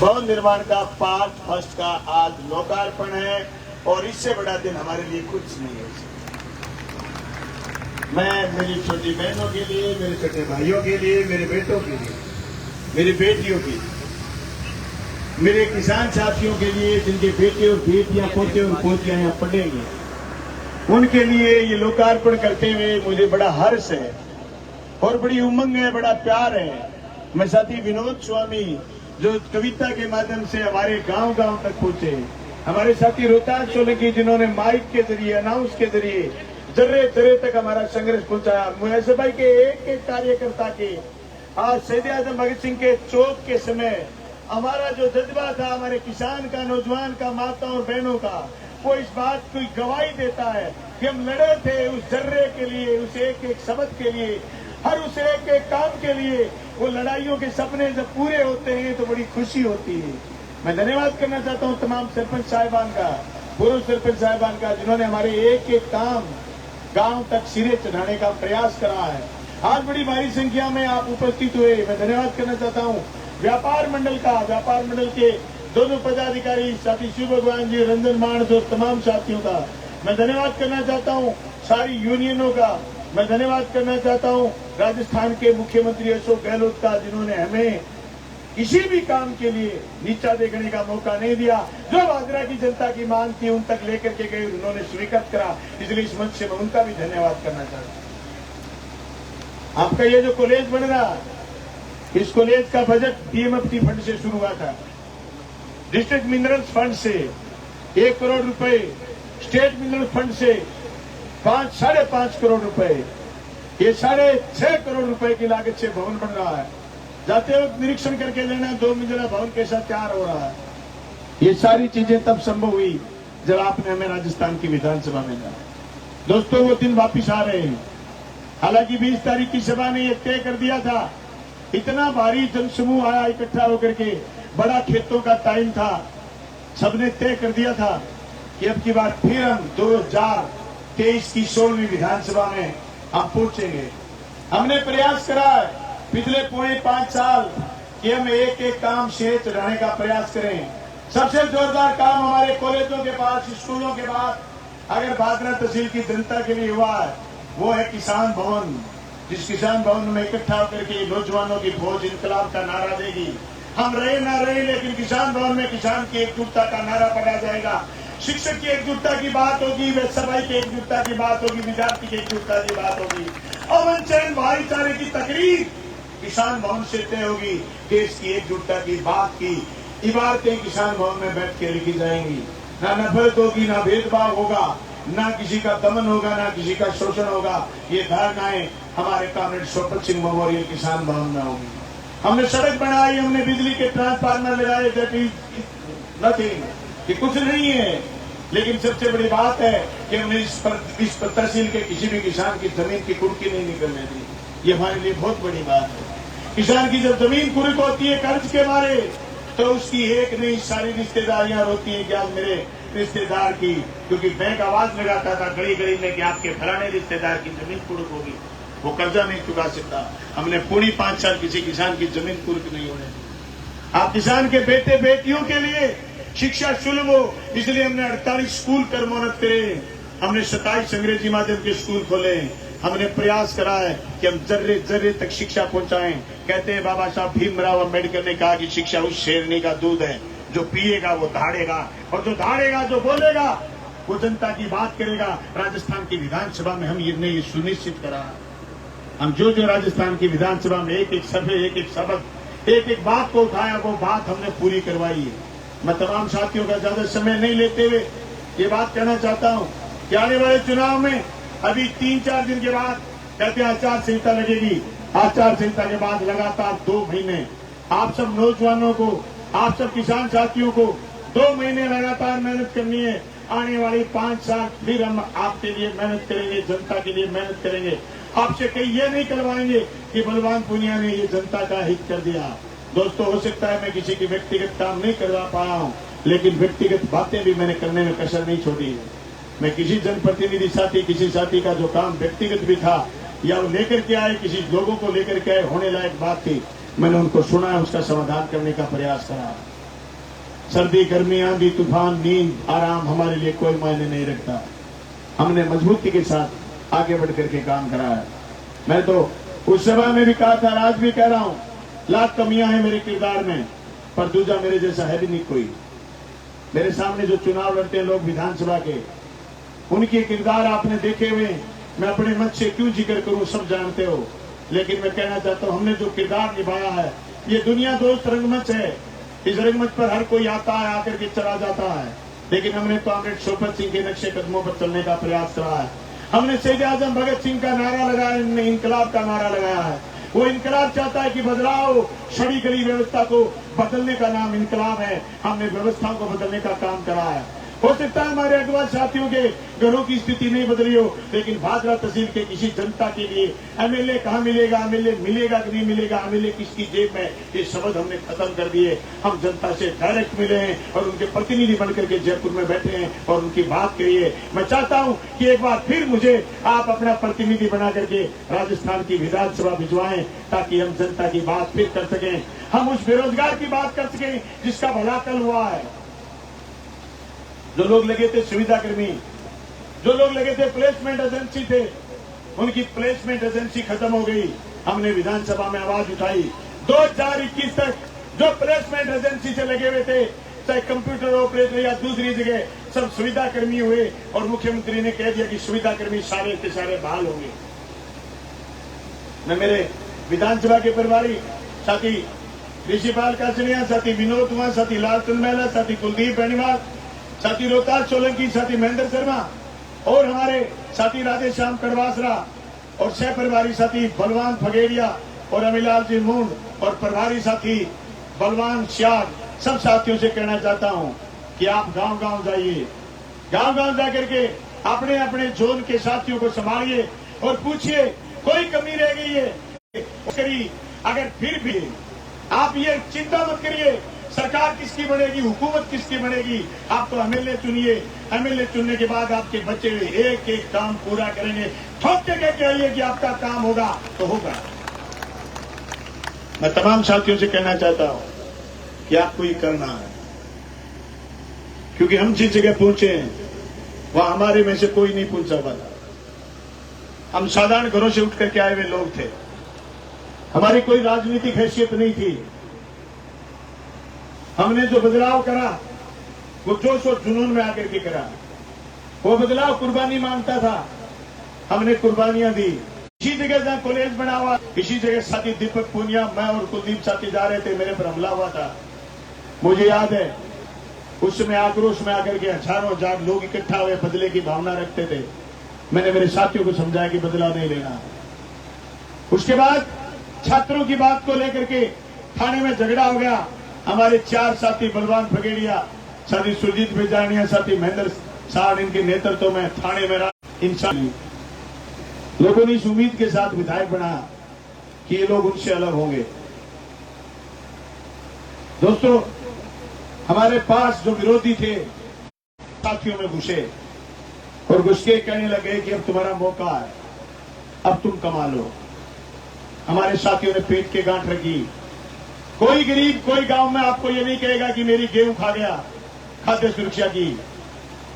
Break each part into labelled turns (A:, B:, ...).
A: भवन निर्माण का पार्ट फर्स्ट का आज लोकार्पण है और इससे बड़ा दिन हमारे लिए कुछ नहीं है। मैं मेरी छोटी बहनों के लिए, मेरे छोटे भाइयों के लिए, मेरे बेटों के लिए, मेरी बेटियों के लिए, मेरे किसान साथियों के लिए जिनके बेटे और बेटियां, पोते और पोतियां यहाँ पढ़ेंगे, उनके लिए ये लोकार्पण करते हुए मुझे बड़ा हर्ष है और बड़ी उमंग है, बड़ा प्यार है। मैं साथी विनोद स्वामी जो कविता के माध्यम से हमारे गांव गांव तक पहुंचे, हमारे साथी रोहतास सोलंकी जिन्होंने माइक के जरिए, अनाउंस के जरिए जर्रे जर्रे तक हमारा संघर्ष पहुंचाया। मुझे भाई के एक एक कार्यकर्ता के आज शहीद आजम भगत सिंह के चौक के समय हमारा जो जज्बा था, हमारे किसान का, नौजवान का, माताओं और बहनों का, वो इस बात की गवाही देता है कि हम लड़े थे उस जर्रे के लिए, उस एक एक शब्द के लिए, हर उस एक एक काम के लिए। वो लड़ाइयों के सपने जब पूरे होते हैं तो बड़ी खुशी होती है। मैं धन्यवाद करना चाहता हूं तमाम सरपंच साहिबान का, पूर्व सरपंच साहिबान का, जिन्होंने हमारे एक एक काम गांव तक सिरे चढ़ाने का प्रयास करा है। आज बड़ी भारी संख्या में आप उपस्थित हुए, मैं धन्यवाद करना चाहता हूं व्यापार मंडल का, व्यापार मंडल के दोनों पदाधिकारी साथी शिव भगवान जी, रंजन मानस और तमाम साथियों का मैं धन्यवाद करना चाहता हूं, सारी यूनियनों का मैं धन्यवाद करना चाहता हूं, राजस्थान के मुख्यमंत्री अशोक गहलोत का, जिन्होंने हमें किसी भी काम के लिए नीचा देखने का मौका नहीं दिया। जो भादरा की जनता की मांग थी उन तक लेकर के गए, उन्होंने स्वीकार करा, इसलिए इस मंच से मैं उनका भी धन्यवाद करना चाहता हूं। आपका ये जो कॉलेज बन रहा, इस कॉलेज का बजट पीएमएफटी फंड से शुरू हुआ था, डिस्ट्रिक्ट मिनरल्स फंड से 1 करोड़ रुपए, स्टेट मिनरल फंड से 5-5.5 करोड़ रुपए, ये 6.5 करोड़ रुपए की लागत से भवन बन रहा है। जाते वक्त निरीक्षण करके लेना, 2 मंजिला भवन कैसा तैयार हो रहा है। ये सारी चीजें तब संभव हुई जब आपने हमें राजस्थान की विधानसभा में जाना। दोस्तों, वो दिन वापिस आ रहे हैं। हालांकि 20 तारीख की सभा ने यह तय कर दिया था, इतना भारी जनसमूह आया इकट्ठा होकर के, बड़ा खेतों का टाइम था, सबने तय कर दिया था कि अब की बार फिर हम 2023 की 16वीं विधानसभा में हम पहुंचेंगे। हमने प्रयास करा है पिछले 4.5 साल कि हम एक एक काम से चढ़ाने का प्रयास करें। सबसे जोरदार काम हमारे कॉलेजों के पास, स्कूलों के पास अगर भादरा तहसील की जनता के लिए हुआ है, वो है किसान भवन। जिस किसान भवन में इकट्ठा होकर के नौजवानों की फौज इंकलाब का नारा देगी, हम रहे ना रहे, लेकिन किसान भवन में किसान की एकजुटता का नारा पड़ा जाएगा। शिक्षक की एकजुटता की बात होगी, व्यवसायी की एकजुटता की बात होगी, विद्यार्थी की एकजुटता की बात होगी, अमन चैन भाईचारे की तकरीर किसान भवन से तय होगी। देश की एकजुटता की बात की इबारतें किसान भवन में बैठ के लिखी जाएंगी। ना नफरत होगी, ना भेदभाव होगा, ना किसी का दमन होगा, ना किसी का शोषण होगा। ये धारणाएं हमारे कॉमरेड स्वपत सिंह मेमोरियल किसान भवन में होगी। हमने सड़क बनाई, हमने बिजली के ट्रांसफार्मर लगाए, दैट इज नथिंग, ये कुछ नहीं है। लेकिन सबसे बड़ी बात है कि हमने इस तहसील के किसी भी किसान की जमीन की कुर्की नहीं निकलने दी। ये हमारे लिए बहुत बड़ी बात है। किसान की जब जमीन कुर्क होती है कर्ज के मारे, तो उसकी एक नहीं सारी रिश्तेदारियां रोती है कि आज मेरे रिश्तेदार की, क्योंकि बैंक आवाज लगाता था गली गली में कि आपके फलाने रिश्तेदार की जमीन कुर्क होगी, वो कर्जा नहीं चुका सकता। हमने पूरी 5 साल किसी किसान की जमीन कुर्क नहीं होने दी। आप किसान के बेटे बेटियों के लिए शिक्षा सुलभ हो, इसलिए हमने 48 स्कूल कर्मोन्नत करे, हमने 27 अंग्रेजी माध्यम के स्कूल खोले। हमने प्रयास करा है कि हम जर्रे जर्रे तक शिक्षा पहुंचाएं। कहते हैं बाबा साहब भीमराव अम्बेडकर ने कहा कि शिक्षा उस शेरनी का दूध है जो पिएगा वो धाड़ेगा, और जो धाड़ेगा, जो बोलेगा, वो जनता की बात करेगा। राजस्थान की विधानसभा में हम ये सुनिश्चित करा, हम जो राजस्थान की विधानसभा में एक एक सभ्य, एक एक शब्द, एक एक बात को उठाया, वो बात हमने पूरी करवाई है। मैं तमाम साथियों का ज्यादा समय नहीं लेते हुए ये बात कहना चाहता हूं कि आने वाले चुनाव में अभी 3-4 दिन के बाद कहते हैं आचार संहिता लगेगी। आचार संहिता के बाद लगातार 2 महीने आप सब नौजवानों को, आप सब किसान साथियों को 2 महीने लगातार मेहनत करनी है। आने वाली 5 साल फिर हम आपके लिए मेहनत करेंगे, जनता के लिए मेहनत करेंगे। आपसे कहीं ये नहीं करवाएंगे कि बलवान पुनिया ने ये जनता का हित कर दिया। दोस्तों, हो सकता है मैं किसी की व्यक्तिगत काम नहीं करवा पाया हूं, लेकिन व्यक्तिगत बातें भी मैंने करने में कसर नहीं छोड़ी है। मैं किसी जनप्रतिनिधि साथी, किसी साथी का जो काम व्यक्तिगत भी था या वो लेकर के आए, किसी लोगों को लेकर के आए, होने लायक बात थी, मैंने उनको सुना है, उसका समाधान करने का प्रयास करा। सर्दी, गर्मी, आंधी, तूफान, नींद, आराम हमारे लिए कोई मायने नहीं रखता। हमने मजबूती के साथ आगे बढ़ करके काम करा है। मैं तो उस सभा में भी कहा था, आज भी कह रहा हूं, लाख कमियां हैं मेरे किरदार में, पर दूजा मेरे जैसा है भी नहीं कोई। मेरे सामने जो चुनाव लड़ते हैं लोग विधानसभा के, उनके किरदार आपने देखे हुए। मैं अपने मंच से क्यों जिक्र करूं, सब जानते हो, लेकिन मैं कहना चाहता हूं, हमने जो किरदार निभाया है, ये दुनिया दोस्त रंगमंच है। इस रंगमंच पर हर कोई आता है, आकर के चला जाता है, लेकिन हमने कॉमरेड शोभत सिंह के नक्शे कदमों पर चलने का प्रयास करा है। हमने शहीद आजम भगत सिंह का नारा लगाया, इनकलाब का नारा लगाया है। वो इनकलाब चाहता है कि बदलाव, सड़ी गली व्यवस्था को बदलने का नाम इनकलाब है। हमने व्यवस्थाओं को बदलने का काम करा है। हो सकता है हमारे अगवा साथियों के घरों की स्थिति नहीं बदली हो, लेकिन भादरा तहसील के किसी जनता के लिए एमएलए कहाँ मिलेगा, एमएलए मिलेगा कि नहीं मिलेगा, एमएलए किसकी जेब में, ये शब्द हमने खत्म कर दिए। हम जनता से डायरेक्ट मिले हैं और उनके प्रतिनिधि बनकर के जयपुर में बैठे हैं और उनकी बात करिए। मैं चाहता हूं कि एक बार फिर मुझे आप अपना प्रतिनिधि बना करके राजस्थान की विधानसभा भिजवाएं, ताकि हम जनता की बात फिर कर सकें। हम उस बेरोजगार की बात कर सकें जिसका भला कल हुआ है। जो लोग लगे थे सुविधा कर्मी, जो लोग लगे थे प्लेसमेंट एजेंसी थे, उनकी प्लेसमेंट एजेंसी खत्म हो गई। हमने विधानसभा में आवाज उठाई। 2021 तक जो प्लेसमेंट एजेंसी से लगे हुए थे, चाहे कंप्यूटर ऑपरेटर या दूसरी जगह, सब सुविधा कर्मी हुए और मुख्यमंत्री ने कह दिया कि सुविधा कर्मी सारे के सारे बहाल होंगे। मैं मेरे विधानसभा के प्रभारी साथी ऋषिपाल कासरिया, साथी विनोद कुमार, साथी लालचंद महला, साथी कुलदीप बेनीवाल, साथी रोहतास सोलंकी, साथी महेंद्र शर्मा और हमारे साथी राधेश्याम कड़वासरा और सह प्रभारी साथी बलवान फगेड़िया और अमिलाल जी मूंड और प्रभारी साथी बलवान श्याग, सब साथियों से कहना चाहता हूं कि आप गांव-गांव जाइए, गांव-गांव जाकर के अपने अपने जोन के साथियों को संभालिए और पूछिए कोई कमी रह गई है। अगर फिर भी आप ये चिंता मत करिए, सरकार किसकी बनेगी, हुकूमत किसकी बनेगी, आप तो एमएलए चुनिए। एमएलए चुनने के बाद आपके बच्चे एक एक काम पूरा करेंगे। ठोक के कह के आइए कि आपका काम होगा तो होगा। मैं तमाम साथियों से कहना चाहता हूं कि आपको ये करना है, क्योंकि हम जिस जगह पहुंचे हैं वहां हमारे में से कोई नहीं पहुंच सकता था। हम साधारण घरों से उठ करके आए हुए लोग थे, हमारी कोई राजनीतिक हैसियत नहीं थी। हमने जो बदलाव करा वो जोश और जुनून में आकर के करा। वो बदलाव कुर्बानी मांगता था, हमने कुर्बानियां दी। इसी जगह जहां कॉलेज बना हुआ, इसी जगह साथी दीपक पूनिया, मैं और कुलदीप साथी जा रहे थे, मेरे पर हमला हुआ था। मुझे याद है उस समय आक्रोश में आकर के हजारों हजार लोग इकट्ठा हुए, बदले की भावना रखते थे। मैंने मेरे साथियों को समझाया कि बदला नहीं लेना। उसके बाद छात्रों की बात को लेकर के थाने में झगड़ा हो गया। हमारे 4 साथी बलवान फगेड़िया, साथी सुरजीत बेजानिया, साथी महेंद्र साहब, इनके नेतृत्व में थाने में इंसान लोगों ने इस उम्मीद के साथ विधायक बना कि ये लोग उनसे अलग होंगे। दोस्तों, हमारे पास जो विरोधी थे साथियों में घुसे और घुस के कहने लगे कि अब तुम्हारा मौका है, अब तुम कमा लो। हमारे साथियों ने पेट के गांठ रखी। कोई गरीब, कोई गांव में आपको ये नहीं कहेगा कि मेरी गेहूं खा गया, खाद्य सुरक्षा की।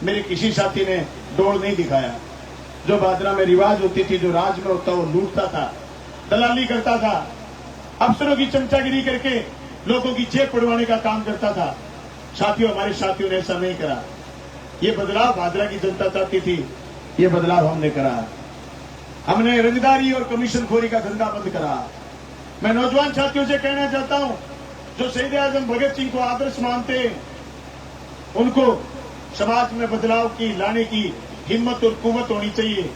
A: मेरे किसी साथी ने दौड़ नहीं दिखाया। जो भादरा में रिवाज होती थी, जो राज में होता, वो लूटता था, दलाली करता था, अफसरों की चमचागिरी करके लोगों की जेब पड़वाने का काम करता था। साथियों, हमारे साथियों ने ऐसा नहीं करा। ये बदलाव भादरा की जनता चाहती थी, ये बदलाव हमने करा। हमने रंगदारी और कमीशन खोरी का धंधा बंद करा। मैं नौजवान साथियों से कहना चाहता हूं, जो शहीद आजम भगत सिंह को आदर्श मानते हैं, उनको समाज में बदलाव की लाने की हिम्मत और कुव्वत होनी चाहिए।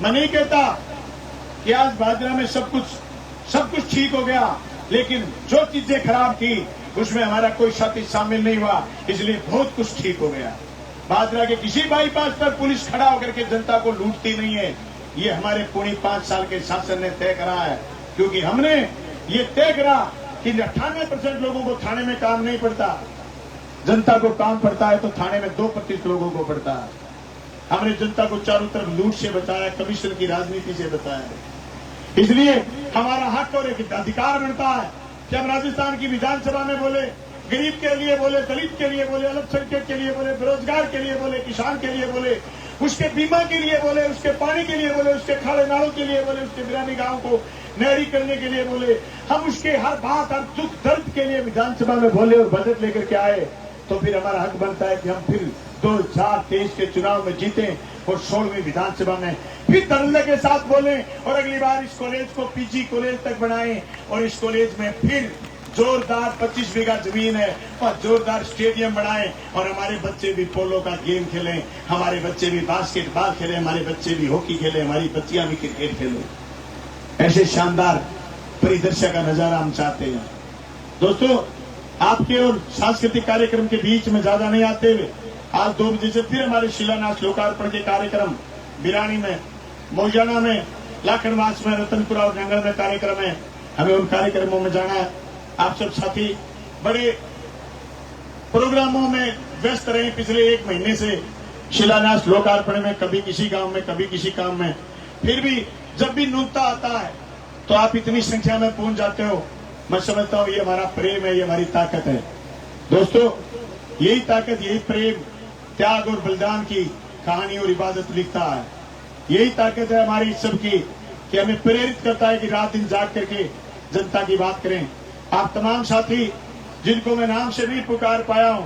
A: मैं नहीं कहता कि आज भादरा में सब कुछ ठीक हो गया, लेकिन जो चीजें खराब थी उसमें हमारा कोई साथी शामिल नहीं हुआ, इसलिए बहुत कुछ ठीक हो गया। भादरा के किसी बाईपास पर पुलिस खड़ा होकर के जनता को लूटती नहीं है। ये हमारे पूरी 5 साल के शासन ने तय करा है, क्योंकि हमने ये तय करा कि 98% लोगों को थाने में काम नहीं पड़ता, जनता को काम पड़ता है तो थाने में 2% लोगों को पड़ता है। हमने जनता को चारों तरफ लूट से बचाया, कमीशन की राजनीति से बचाया। इसलिए हमारा हक और एक अधिकार बनता है कि हम राजस्थान की विधानसभा में बोले, गरीब के लिए बोले, दलित के लिए बोले, अल्पसंख्यक के लिए बोले, बेरोजगार के लिए बोले, किसान के लिए बोले, उसके बीमा के लिए बोले, उसके पानी के लिए बोले, उसके खाड़े नालों के लिए बोले, उसके बिरानी गांव को नहरी करने के लिए बोले। हम उसके हर बात, हर दुख दर्द के लिए विधानसभा में बोले और बजट लेकर के आए। तो फिर हमारा हक बनता है कि हम फिर 2023 के चुनाव में जीते और 16वीं विधानसभा में फिर धड़ल्ले के साथ बोले और अगली बार इस कॉलेज को पीजी कॉलेज तक बनाएं और इस कॉलेज में फिर जोरदार 25 बीघा जमीन है और जोरदार स्टेडियम बनाएं और हमारे बच्चे भी पोलो का गेम खेलें, हमारे बच्चे भी बास्केटबॉल खेलें, हमारे बच्चे भी हॉकी खेलें, हमारी बच्चियां भी क्रिकेट खेलें। ऐसे शानदार परिदृश्य का नजारा हम चाहते हैं। दोस्तों, आपके और सांस्कृतिक कार्यक्रम के बीच में ज्यादा नहीं आते हुए आज 2 बजे से फिर हमारे शिलान्यास लोकार्पण के कार्यक्रम बिरानी में, मोजाना में, लाखनवास में, रतनपुरा और जंगल में कार्यक्रम है। हमें उन कार्यक्रमों में जाना है। आप सब साथी बड़े प्रोग्रामों में व्यस्त रहे पिछले 1 महीने से, शिलान्यास लोकार्पण में, कभी किसी गांव में, कभी किसी काम में। फिर भी जब भी नुकता आता है तो आप इतनी संख्या में पहुंच जाते हो। मैं समझता हूं ये हमारा प्रेम है, ये हमारी ताकत है। दोस्तों, यही ताकत, यही प्रेम, त्याग और बलिदान की कहानी और इबादत लिखता है। यही ताकत है हमारी सबकी कि हमें प्रेरित करता है कि रात दिन जाग करके जनता की बात करें। आप तमाम साथी जिनको मैं नाम से नहीं पुकार पाया हूं,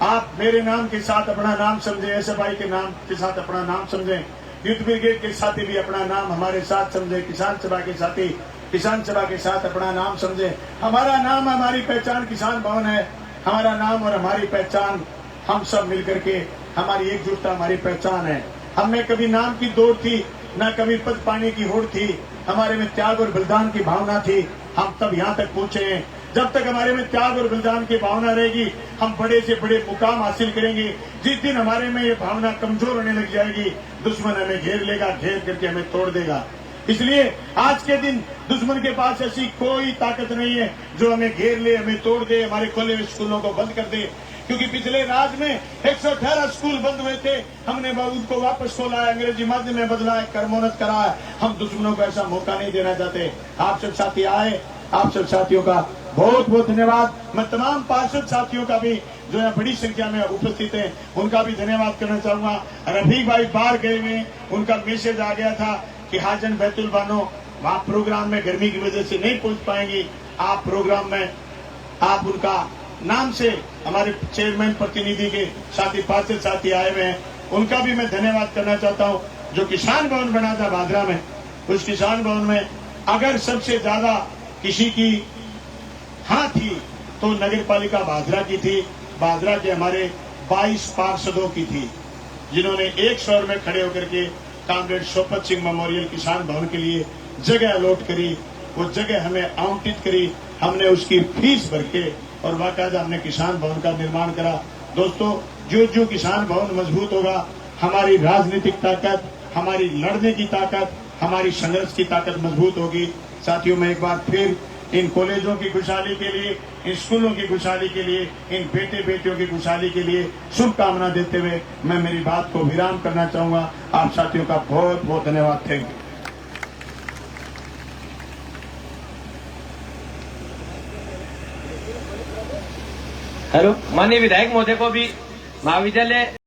A: आप मेरे नाम के साथ अपना नाम समझें, एसएफआई के नाम के साथ अपना नाम समझें, यूथ ब्रिगेड के साथी भी अपना नाम हमारे साथ समझें, किसान सभा के साथी किसान सभा के साथ अपना नाम समझें। हमारा नाम, हमारी पहचान किसान भवन है। हमारा नाम और हमारी पहचान, हम सब मिलकर के, हमारी एकजुटता हमारी पहचान है। हम में कभी नाम की दौड़ थी, न कभी पद पाने की होड़ थी। हमारे में त्याग और बलिदान की भावना थी। हम तब यहाँ तक पहुंचे हैं। जब तक हमारे में त्याग और बलिदान की भावना रहेगी, हम बड़े से बड़े मुकाम हासिल करेंगे। जिस दिन हमारे में ये भावना कमजोर होने लग जाएगी, दुश्मन हमें घेर लेगा, घेर करके हमें तोड़ देगा। इसलिए आज के दिन दुश्मन के पास ऐसी कोई ताकत नहीं है जो हमें घेर ले, हमें तोड़ दे, हमारे खुले हुए स्कूलों को बंद कर दे। क्योंकि पिछले राज में 118 स्कूल बंद हुए थे, हमने उनको वापस खोला है, अंग्रेजी माध्यम में बदला है, कर्मोन्नत करा है। हम दुश्मनों को ऐसा मौका नहीं देना चाहते। आप सब साथी आए, आप सब साथियों का बहुत बहुत धन्यवाद। मैं तमाम पार्षद साथियों का भी जो है बड़ी संख्या में उपस्थित है, उनका भी धन्यवाद करना चाहूंगा। रफीक भाई बाहर गए हुए, उनका मैसेज आ गया था कि हाजन बैतुल बानो वहां प्रोग्राम में गर्मी की वजह से नहीं पहुंच पाएंगी। आप प्रोग्राम में आप उनका नाम से हमारे चेयरमैन प्रतिनिधि के साथी पार्षद साथी आए हुए हैं, उनका भी मैं धन्यवाद करना चाहता हूं। जो किसान भवन बना था भादरा में, उस किसान भवन में अगर सबसे ज्यादा किसी की हाँ थी तो नगर पालिका भादरा की थी। भादरा के हमारे 22 पार्षदों की थी, जिन्होंने एक स्वर में खड़े होकर के कामरेड शोपत सिंह मेमोरियल किसान भवन के लिए जगह अलॉट करी। वो जगह हमें आवंटित करी, हमने उसकी फीस भर के और बाकायदा हमने किसान भवन का निर्माण करा। दोस्तों, जो जो किसान भवन मजबूत होगा, हमारी राजनीतिक ताकत, हमारी लड़ने की ताकत, हमारी संघर्ष की ताकत मजबूत होगी। साथियों, मैं एक बार फिर इन कॉलेजों की खुशहाली के लिए, इन स्कूलों की खुशहाली के लिए, इन बेटे बेटियों की खुशहाली के लिए शुभकामना देते हुए मैं मेरी बात को विराम करना चाहूंगा। आप साथियों का बहुत बहुत धन्यवाद। Thank you.
B: हेलो, माननीय विधायक महोदय को भी महाविद्यालय